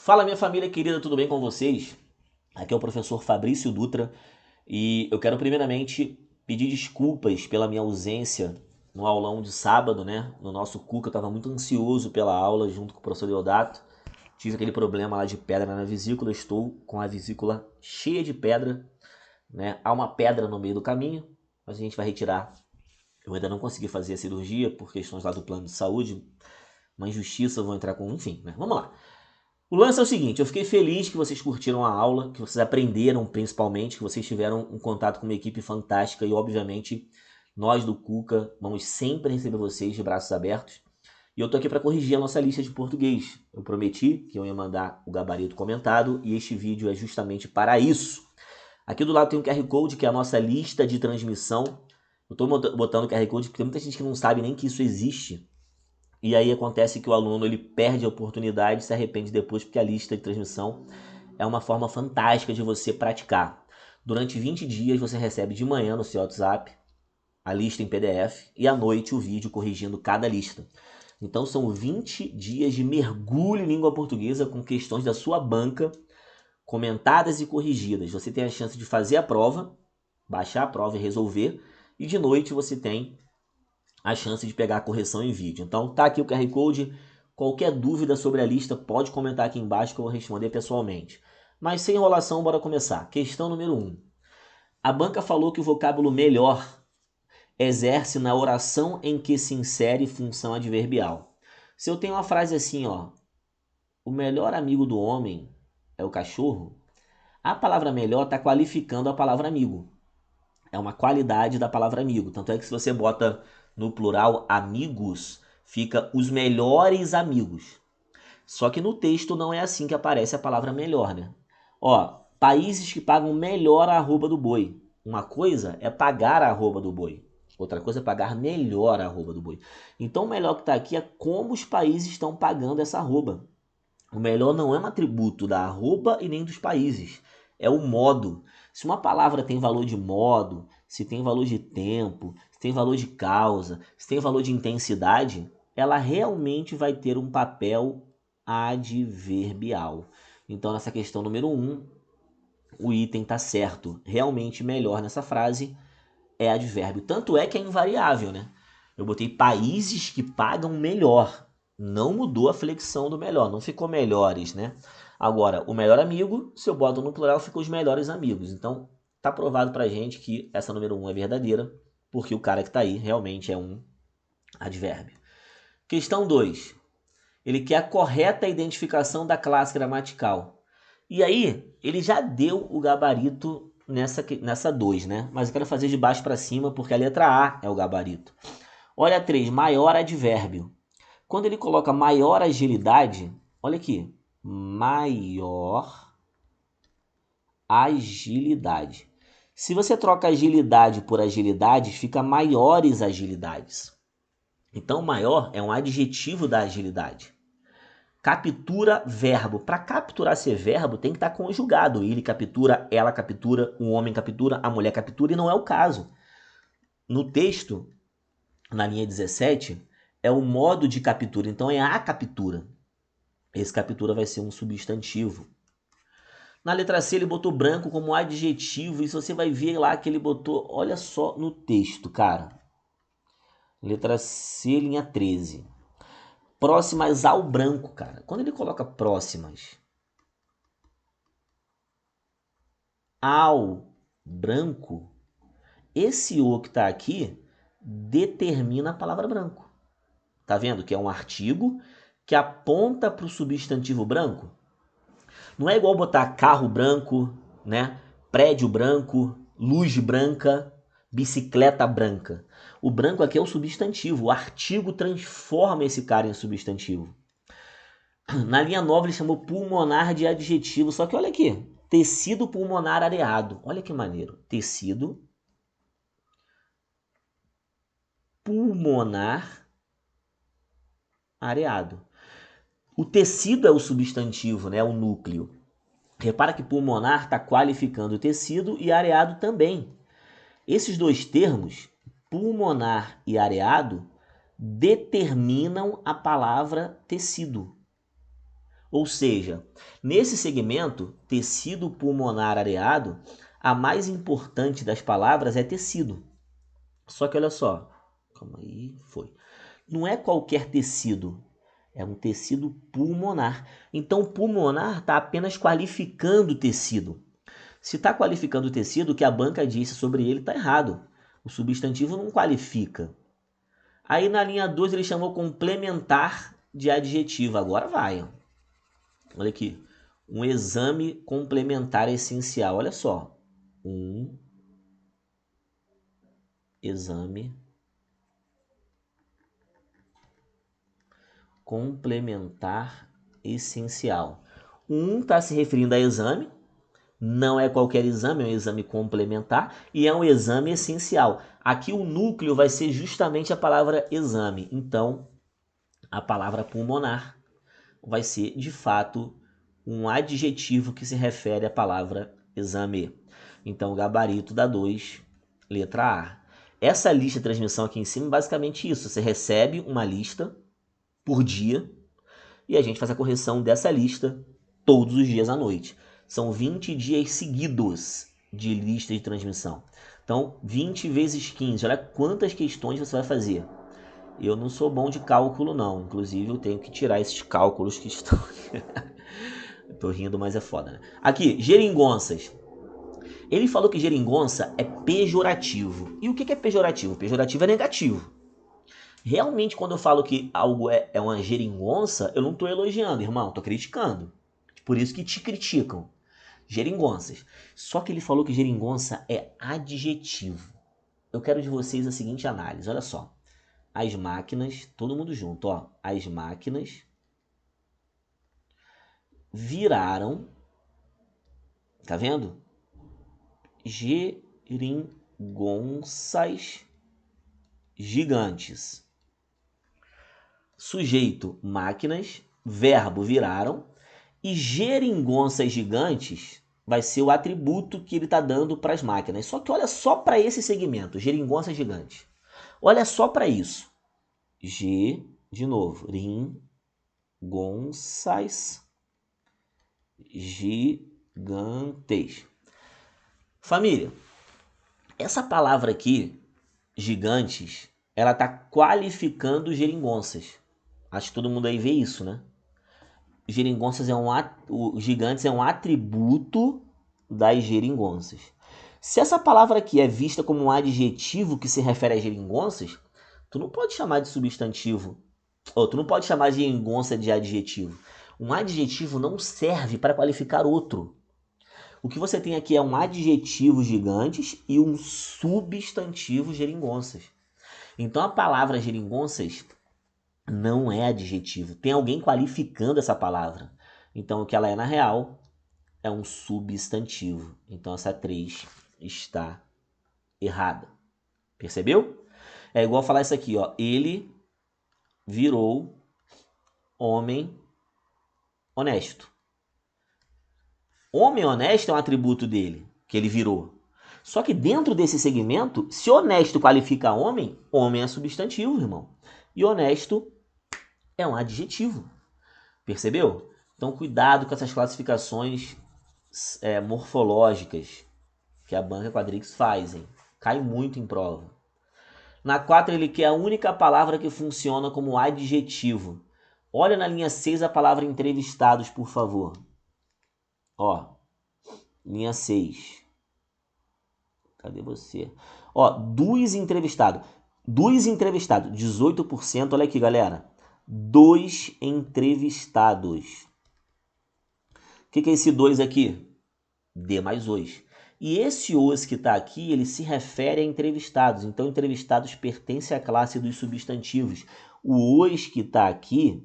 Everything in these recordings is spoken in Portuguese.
Fala, minha família querida, tudo bem com vocês? Aqui é o professor Fabrício Dutra e eu quero primeiramente pedir desculpas pela minha ausência no aulão de sábado, né? No nosso CUCA, eu estava muito ansioso pela aula junto com o professor Deodato. Tive aquele problema lá de pedra na vesícula, estou com a vesícula cheia de pedra, né? Há uma pedra no meio do caminho, mas a gente vai retirar. Eu ainda não consegui fazer a cirurgia por questões lá do plano de saúde, uma injustiça, eu vou entrar com, enfim, né? Vamos lá. O lance é o seguinte, eu fiquei feliz que vocês curtiram a aula, que vocês aprenderam principalmente, que vocês tiveram um contato com uma equipe fantástica e obviamente nós do Cuca vamos sempre receber vocês de braços abertos. E eu tô aqui para corrigir a nossa lista de português. Eu prometi que eu ia mandar o gabarito comentado e este vídeo é justamente para isso. Aqui do lado tem um QR Code que é a nossa lista de transmissão. Eu tô botando o QR Code porque tem muita gente que não sabe nem que isso existe. E aí acontece que o aluno ele perde a oportunidade e se arrepende depois porque a lista de transmissão é uma forma fantástica de você praticar. Durante 20 dias você recebe de manhã no seu WhatsApp a lista em PDF e à noite o vídeo corrigindo cada lista. Então são 20 dias de mergulho em língua portuguesa com questões da sua banca comentadas e corrigidas. Você tem a chance de fazer a prova, baixar a prova e resolver, e de noite você tem a chance de pegar a correção em vídeo. Então tá aqui o QR Code. Qualquer dúvida sobre a lista pode comentar aqui embaixo que eu vou responder pessoalmente. Mas sem enrolação, bora começar. Questão número 1. A banca falou que o vocábulo melhor exerce na oração em que se insere função adverbial. Se eu tenho uma frase assim, ó, o melhor amigo do homem é o cachorro, a palavra melhor está qualificando a palavra amigo. É uma qualidade da palavra amigo. Tanto é que se você bota no plural amigos, fica os melhores amigos. Só que no texto não é assim que aparece a palavra melhor, né? Ó, países que pagam melhor a arroba do boi. Uma coisa é pagar a arroba do boi. Outra coisa é pagar melhor a arroba do boi. Então o melhor que está aqui é como os países estão pagando essa arroba. O melhor não é um atributo da arroba e nem dos países. É o modo. Se uma palavra tem valor de modo, se tem valor de tempo, se tem valor de causa, se tem valor de intensidade, ela realmente vai ter um papel adverbial. Então, nessa questão número 1, o item está certo. Realmente melhor nessa frase é advérbio. Tanto é que é invariável, né? Eu botei países que pagam melhor. Não mudou a flexão do melhor, não ficou melhores, né? Agora, o melhor amigo, se eu boto no plural, ficou os melhores amigos. Então, tá provado pra gente que essa número 1 é verdadeira, porque o cara que tá aí realmente é um advérbio. Questão 2. Ele quer a correta identificação da classe gramatical. E aí, ele já deu o gabarito nessa 2, né? Mas eu quero fazer de baixo para cima, porque a letra A é o gabarito. Olha 3, maior advérbio. Quando ele coloca maior agilidade, olha aqui, maior agilidade. Se você troca agilidade por agilidade, fica maiores agilidades. Então, maior é um adjetivo da agilidade. Captura verbo. Para capturar ser verbo, tem que estar conjugado. Ele captura, ela captura, o homem captura, a mulher captura, e não é o caso. No texto, na linha 17, é o modo de captura, então é a captura. Esse captura vai ser um substantivo. Na letra C ele botou branco como adjetivo, isso você vai ver lá que ele botou, olha só no texto, cara. Letra C, linha 13. Próximas ao branco, cara. Quando ele coloca próximas ao branco, esse o que está aqui determina a palavra branco. Tá vendo que é um artigo que aponta para o substantivo branco? Não é igual botar carro branco, né? Prédio branco, luz branca, bicicleta branca. O branco aqui é o substantivo. O artigo transforma esse cara em substantivo. Na linha 9 ele chamou pulmonar de adjetivo. Só que olha aqui. Tecido pulmonar areado. Olha que maneiro. Tecido pulmonar areado. O tecido é o substantivo, né? O núcleo. Repara que pulmonar está qualificando o tecido e areado também. Esses dois termos, pulmonar e areado, determinam a palavra tecido. Ou seja, nesse segmento, tecido pulmonar areado, a mais importante das palavras é tecido. Só que olha só, calma aí, foi. Não é qualquer tecido, é um tecido pulmonar. Então, pulmonar está apenas qualificando o tecido. Se está qualificando o tecido, o que a banca disse sobre ele está errado. O substantivo não qualifica. Aí na linha 2 ele chamou complementar de adjetivo. Agora vai. Olha aqui. Um exame complementar essencial. Olha só. Um exame complementar essencial. Um está se referindo a exame. Não é qualquer exame, é um exame complementar e é um exame essencial. Aqui o núcleo vai ser justamente a palavra exame. Então, a palavra pulmonar vai ser, de fato, um adjetivo que se refere à palavra exame. Então, gabarito da 2, letra A. Essa lista de transmissão aqui em cima é basicamente isso. Você recebe uma lista por dia e a gente faz a correção dessa lista todos os dias à noite. São 20 dias seguidos de lista de transmissão. Então, 20 vezes 15. Olha quantas questões você vai fazer. Eu não sou bom de cálculo, não. Inclusive, eu tenho que tirar esses cálculos que estão aqui. Tô rindo, mas é foda, né? Aqui, geringonças. Ele falou que geringonça é pejorativo. E o que é pejorativo? Pejorativo é negativo. Realmente, quando eu falo que algo é uma geringonça, eu não estou elogiando, irmão. Estou criticando. Por isso que te criticam. Geringonças. Só que ele falou que geringonça é adjetivo. Eu quero de vocês a seguinte análise. Olha só. As máquinas, todo mundo junto, ó. As máquinas viraram, tá vendo? Geringonças gigantes. Sujeito, máquinas. Verbo, viraram. E geringonças gigantes vai ser o atributo que ele está dando para as máquinas. Só que olha só para esse segmento, geringonças gigantes. Olha só para isso. De novo, gonças gigantes. Família, essa palavra aqui, gigantes, ela está qualificando geringonças. Acho que todo mundo aí vê isso, né? Geringonças gigantes é um atributo das geringonças. Se essa palavra aqui é vista como um adjetivo que se refere a geringonças, tu não pode chamar de substantivo, ou tu não pode chamar de geringonça de adjetivo. Um adjetivo não serve para qualificar outro. O que você tem aqui é um adjetivo gigantes e um substantivo geringonças. Então a palavra geringonças não é adjetivo. Tem alguém qualificando essa palavra. Então, o que ela é na real é um substantivo. Então, essa 3 está errada. Percebeu? É igual falar isso aqui, ó. Ele virou homem honesto. Homem honesto é um atributo dele, que ele virou. Só que dentro desse segmento, se honesto qualifica homem, homem é substantivo, irmão. E honesto é um adjetivo. Percebeu? Então, cuidado com essas classificações morfológicas que a banca Quadrix fazem. Cai muito em prova. Na 4, ele quer a única palavra que funciona como adjetivo. Olha na linha 6 a palavra entrevistados, por favor. Ó, linha 6. Cadê você? Ó, dos entrevistados. 18%. Olha aqui, galera. 2 entrevistados. O que é esse 2 aqui? D mais os. E esse os que está aqui, ele se refere a entrevistados. Então, entrevistados pertence à classe dos substantivos. O os que está aqui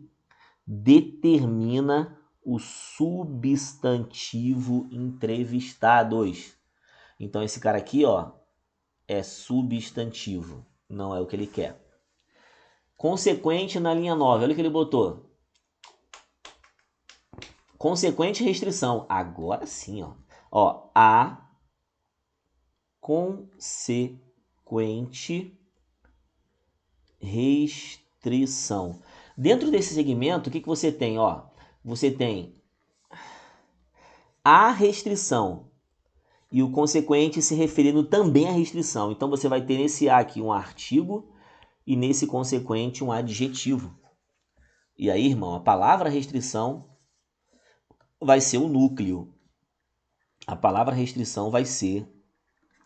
determina o substantivo entrevistados. Então, esse cara aqui, ó, é substantivo. Não é o que ele quer. Consequente na linha 9. Olha o que ele botou. Consequente restrição. Agora sim, ó. Ó, a consequente restrição. Dentro desse segmento, o que você tem? Ó, você tem a restrição e o consequente se referindo também à restrição. Então você vai ter nesse A aqui um artigo e nesse consequente um adjetivo. E aí, irmão, a palavra restrição vai ser o núcleo. A palavra restrição vai ser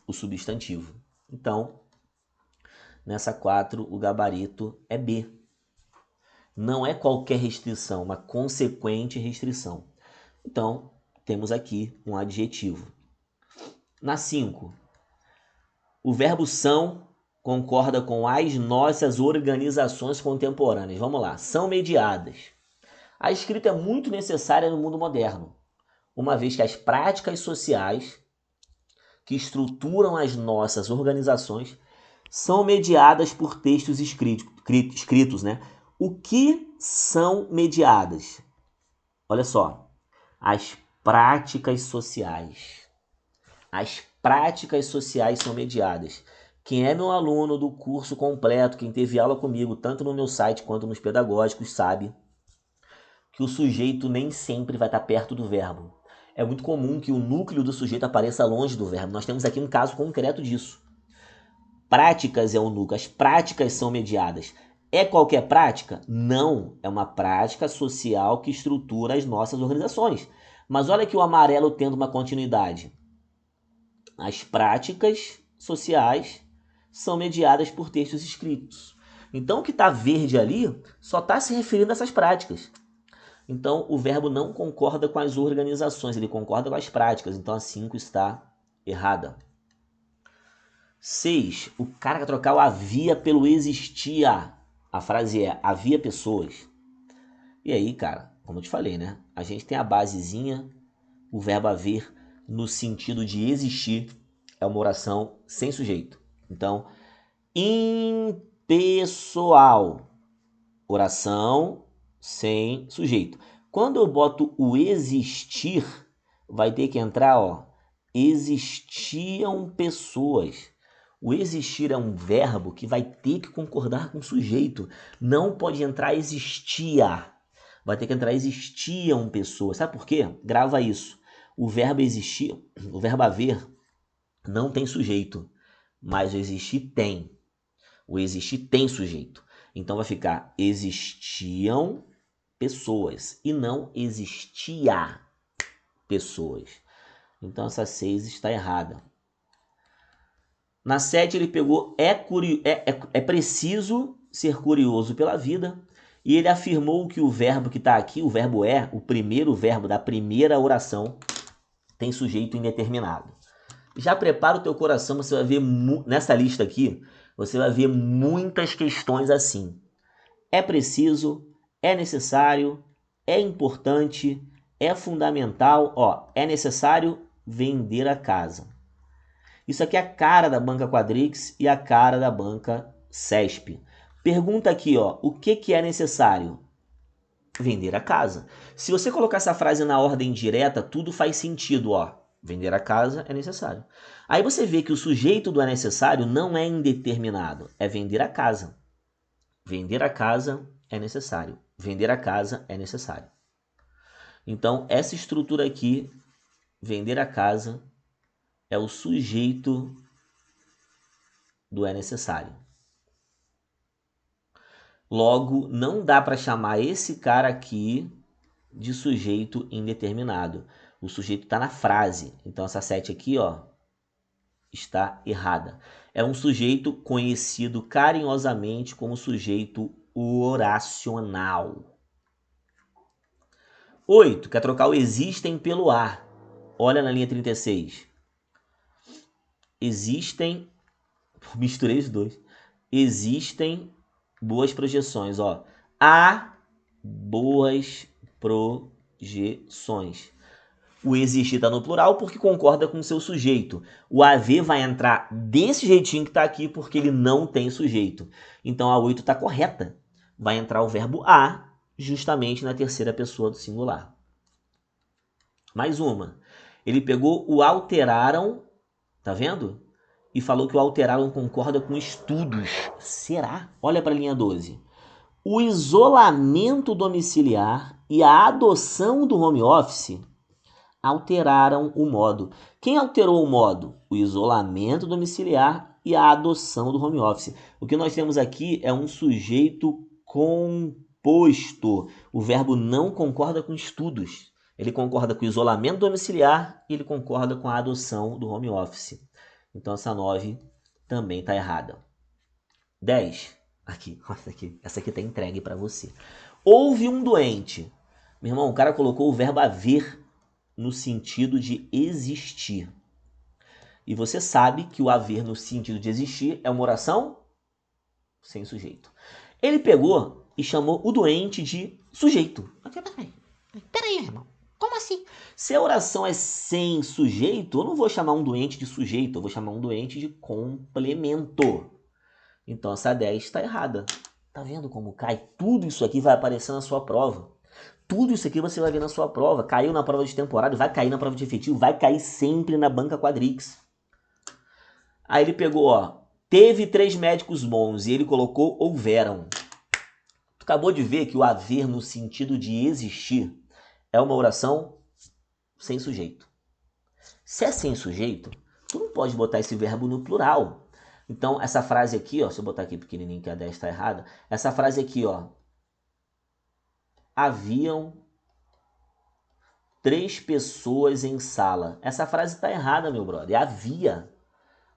o substantivo. Então, nessa 4, o gabarito é B. Não é qualquer restrição, uma consequente restrição. Então, temos aqui um adjetivo. Na 5, o verbo são concorda com as nossas organizações contemporâneas. Vamos lá, são mediadas. A escrita é muito necessária no mundo moderno, uma vez que as práticas sociais que estruturam as nossas organizações são mediadas por textos escritos, né? O que são mediadas? Olha só, as práticas sociais. As práticas sociais são mediadas. Quem é meu aluno do curso completo, quem teve aula comigo, tanto no meu site quanto nos pedagógicos, sabe que o sujeito nem sempre vai estar perto do verbo. É muito comum que o núcleo do sujeito apareça longe do verbo. Nós temos aqui um caso concreto disso. Práticas é o núcleo, as práticas são mediadas. É qualquer prática? Não, é uma prática social que estrutura as nossas organizações. Mas olha aqui o amarelo tendo uma continuidade. As práticas sociais são mediadas por textos escritos. Então o que está verde ali só está se referindo a essas práticas. Então o verbo não concorda com as organizações, ele concorda com as práticas. Então a 5 está errada. 6. O cara quer trocar o havia pelo existia. A frase é, havia pessoas. E aí, cara, como eu te falei, né? A gente tem a basezinha, o verbo haver, no sentido de existir, é uma oração sem sujeito. Então, impessoal, oração sem sujeito. Quando eu boto o existir, vai ter que entrar, ó, existiam pessoas. O existir é um verbo que vai ter que concordar com o sujeito. Não pode entrar existia. Vai ter que entrar existiam pessoas. Sabe por quê? Grava isso. O verbo existir, o verbo haver, não tem sujeito. Mas o existir tem. O existir tem sujeito. Então vai ficar existiam pessoas e não existia pessoas. Então essa 6 está errada. Na 7 ele pegou é preciso ser curioso pela vida e ele afirmou que o verbo que está aqui, o verbo é, o primeiro verbo da primeira oração, tem sujeito indeterminado. Já prepara o teu coração, você vai ver nessa lista aqui, você vai ver muitas questões assim. É preciso, é necessário, é importante, é fundamental, ó, é necessário vender a casa. Isso aqui é a cara da banca Quadrix e a cara da banca CESP. Pergunta aqui, ó, o que é necessário? Vender a casa. Se você colocar essa frase na ordem direta, tudo faz sentido, ó. Vender a casa é necessário. Aí você vê que o sujeito do é necessário não é indeterminado, é vender a casa. Vender a casa é necessário. Vender a casa é necessário. Então, essa estrutura aqui, vender a casa, é o sujeito do é necessário. Logo, não dá para chamar esse cara aqui de sujeito indeterminado. O sujeito está na frase. Então, essa 7 aqui, ó, está errada. É um sujeito conhecido carinhosamente como sujeito oracional. 8. Quer trocar o existem pelo a. Olha na linha 36. Existem... Misturei os dois. Existem boas projeções, ó. Há boas projeções. O existir está no plural porque concorda com o seu sujeito. O haver vai entrar desse jeitinho que está aqui porque ele não tem sujeito. Então a 8 está correta. Vai entrar o verbo a justamente na terceira pessoa do singular. Mais uma. Ele pegou o alteraram, tá vendo? E falou que o alteraram concorda com estudos. Será? Olha para a linha 12. O isolamento domiciliar e a adoção do home office alteraram o modo. Quem alterou o modo? O isolamento domiciliar e a adoção do home office. O que nós temos aqui é um sujeito composto. O verbo não concorda com estudos. Ele concorda com o isolamento domiciliar e ele concorda com a adoção do home office. Então essa 9 também está errada. 10. Aqui, essa aqui está entregue para você. Houve um doente. Meu irmão, o cara colocou o verbo haver no sentido de existir. E você sabe que o haver no sentido de existir é uma oração sem sujeito. Ele pegou e chamou o doente de sujeito. Peraí, irmão. Como assim? Se a oração é sem sujeito, eu não vou chamar um doente de sujeito, eu vou chamar um doente de complemento. Então essa 10 está errada. Tá vendo como cai? Tudo isso aqui vai aparecer na sua prova. Tudo isso aqui você vai ver na sua prova. Caiu na prova de temporário, vai cair na prova de efetivo, vai cair sempre na banca quadrix. Aí ele pegou, ó, teve 3 médicos bons e ele colocou houveram. Tu acabou de ver que o haver no sentido de existir é uma oração sem sujeito. Se é sem sujeito, tu não pode botar esse verbo no plural. Então, essa frase aqui, ó, se eu botar aqui pequenininho que a 10 está errada, essa frase aqui, ó, haviam 3 pessoas em sala. Essa frase está errada, meu brother.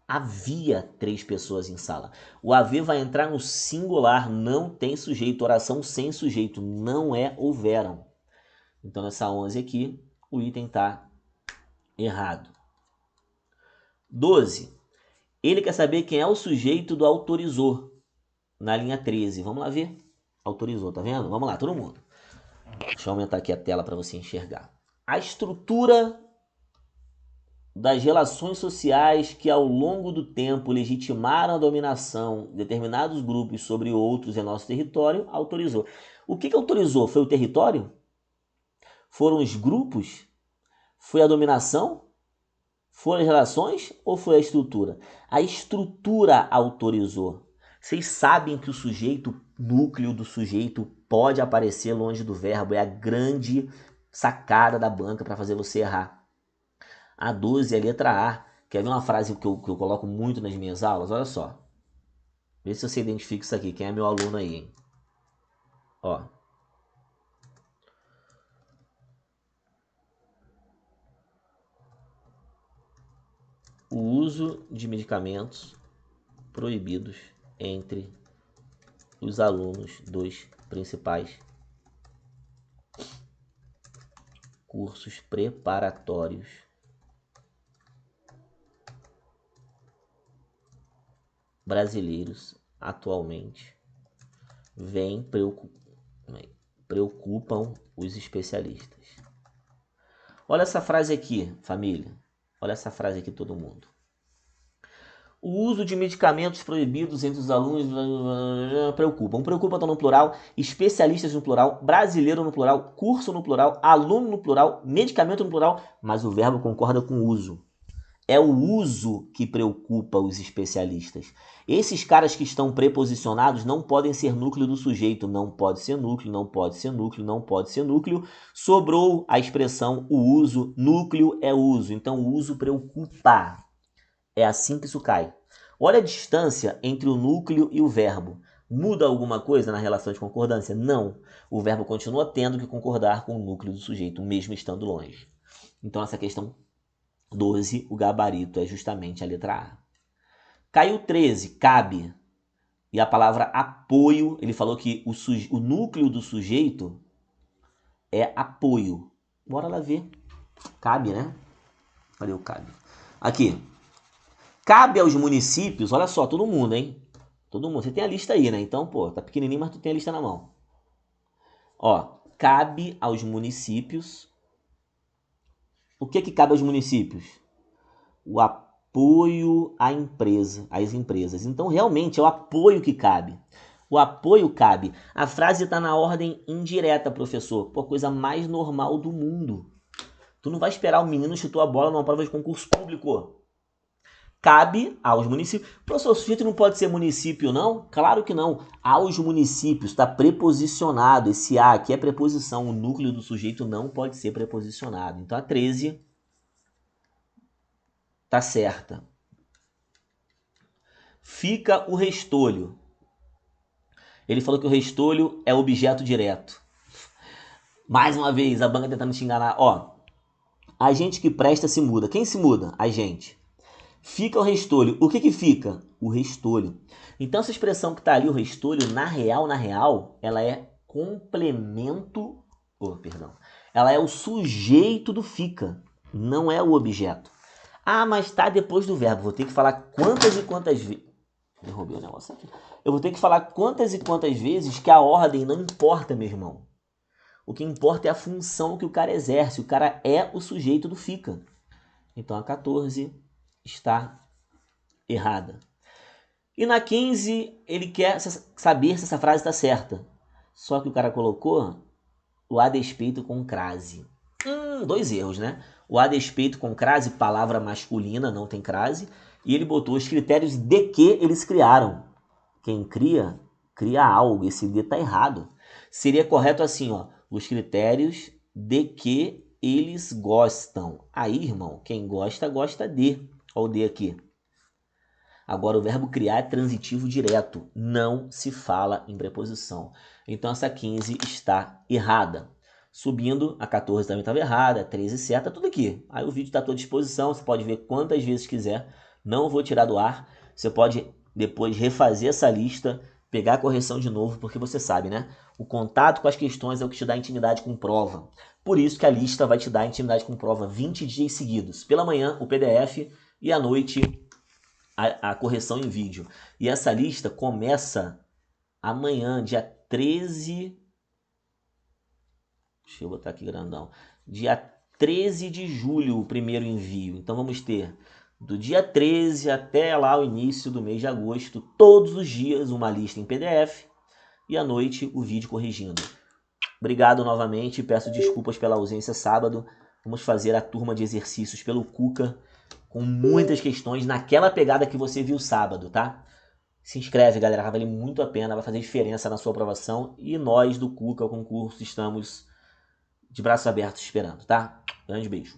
Havia 3 pessoas em sala. O haver vai entrar no singular, não tem sujeito. Oração sem sujeito, não é houveram. Então, nessa 11 aqui, o item está errado. 12. Ele quer saber quem é o sujeito do autorizou. Na linha 13. Vamos lá ver. Autorizou, tá vendo? Vamos lá, todo mundo. Deixa eu aumentar aqui a tela para você enxergar. A estrutura das relações sociais que ao longo do tempo legitimaram a dominação de determinados grupos sobre outros em nosso território, autorizou. O que autorizou? Foi o território? Foram os grupos? Foi a dominação? Foram as relações ou foi a estrutura? A estrutura autorizou. Vocês sabem que o sujeito, núcleo do sujeito, pode aparecer longe do verbo. É a grande sacada da banca para fazer você errar. A 12 é a letra A. Quer ver uma frase que eu coloco muito nas minhas aulas? Olha só. Vê se você identifica isso aqui. Quem é meu aluno aí, hein? Ó. O uso de medicamentos proibidos entre os alunos dos principais cursos preparatórios brasileiros atualmente preocupam os especialistas. Olha essa frase aqui, família. Olha essa frase aqui, todo mundo. O uso de medicamentos proibidos entre os alunos preocupam. Preocupa está no plural, especialistas no plural, brasileiro no plural, curso no plural, aluno no plural, medicamento no plural, mas o verbo concorda com o uso. É o uso que preocupa os especialistas. Esses caras que estão preposicionados não podem ser núcleo do sujeito. Não pode ser núcleo, não pode ser núcleo, não pode ser núcleo. Sobrou a expressão o uso, núcleo é uso. Então o uso preocupa. É assim que isso cai. Olha a distância entre o núcleo e o verbo. Muda alguma coisa na relação de concordância? Não. O verbo continua tendo que concordar com o núcleo do sujeito, mesmo estando longe. Então essa questão 12, o gabarito é justamente a letra A. Caiu 13, cabe. E a palavra apoio, ele falou que o núcleo do sujeito é apoio. Bora lá ver. Cabe, né? Cadê o cabe? Aqui. Cabe aos municípios, olha só, todo mundo, hein? Todo mundo. Você tem a lista aí, né? Então, pô, tá pequenininho, mas tu tem a lista na mão. Ó, cabe aos municípios. O que cabe aos municípios? O apoio às empresas. Então, realmente, é o apoio que cabe. O apoio cabe. A frase está na ordem indireta, professor. Pô, coisa mais normal do mundo. Tu não vai esperar o menino chutar a bola numa prova de concurso público. cabe aos municípios. Professor, o sujeito não pode ser município, não? Claro que não. Aos municípios, está preposicionado. Esse a aqui é preposição. O núcleo do sujeito não pode ser preposicionado. Então a 13 está certa. Fica o restolho. Ele falou que o restolho é objeto direto. Mais uma vez, a banca tentando te enganar. Ó, a gente que presta se muda. Quem se muda? A gente. Fica o restolho. O que fica? O restolho. Então, essa expressão que está ali, o restolho, na real, ela é complemento... perdão. Ela é o sujeito do fica, não é o objeto. Ah, mas está depois do verbo. Vou ter que falar quantas e quantas vezes... Derrubei o negócio aqui. Eu vou ter que falar quantas e quantas vezes que a ordem não importa, meu irmão. O que importa é a função que o cara exerce. O cara é o sujeito do fica. Então, a 14... está errada. E na 15, ele quer saber se essa frase está certa. Só que o cara colocou o a despeito com crase. 2 erros, né? O a despeito com crase, palavra masculina, não tem crase. E ele botou os critérios de que eles criaram. Quem cria, cria algo. Esse D está errado. Seria correto assim, ó. Os critérios de que eles gostam. Aí, irmão, quem gosta, gosta de. Olha o D aqui. Agora, o verbo criar é transitivo direto. Não se fala em preposição. Então, essa 15 está errada. Subindo, a 14 também estava errada, a 13 certa, tudo aqui. Aí o vídeo está à tua disposição, você pode ver quantas vezes quiser. Não vou tirar do ar. Você pode depois refazer essa lista, pegar a correção de novo, porque você sabe, né? O contato com as questões é o que te dá intimidade com prova. Por isso que a lista vai te dar intimidade com prova 20 dias seguidos. Pela manhã, o PDF, e à noite, a correção em vídeo. E essa lista começa amanhã, dia 13... Deixa eu botar aqui grandão. Dia 13 de julho, o primeiro envio. Então vamos ter do dia 13 até lá o início do mês de agosto, todos os dias uma lista em PDF e à noite o vídeo corrigindo. Obrigado novamente, peço desculpas pela ausência sábado. Vamos fazer a turma de exercícios pelo Cuca com muitas questões naquela pegada que você viu sábado, tá? Se inscreve, galera, vai valer muito a pena, vai fazer diferença na sua aprovação. E nós do Cuca, o concurso, estamos de braços abertos esperando, tá? Grande beijo.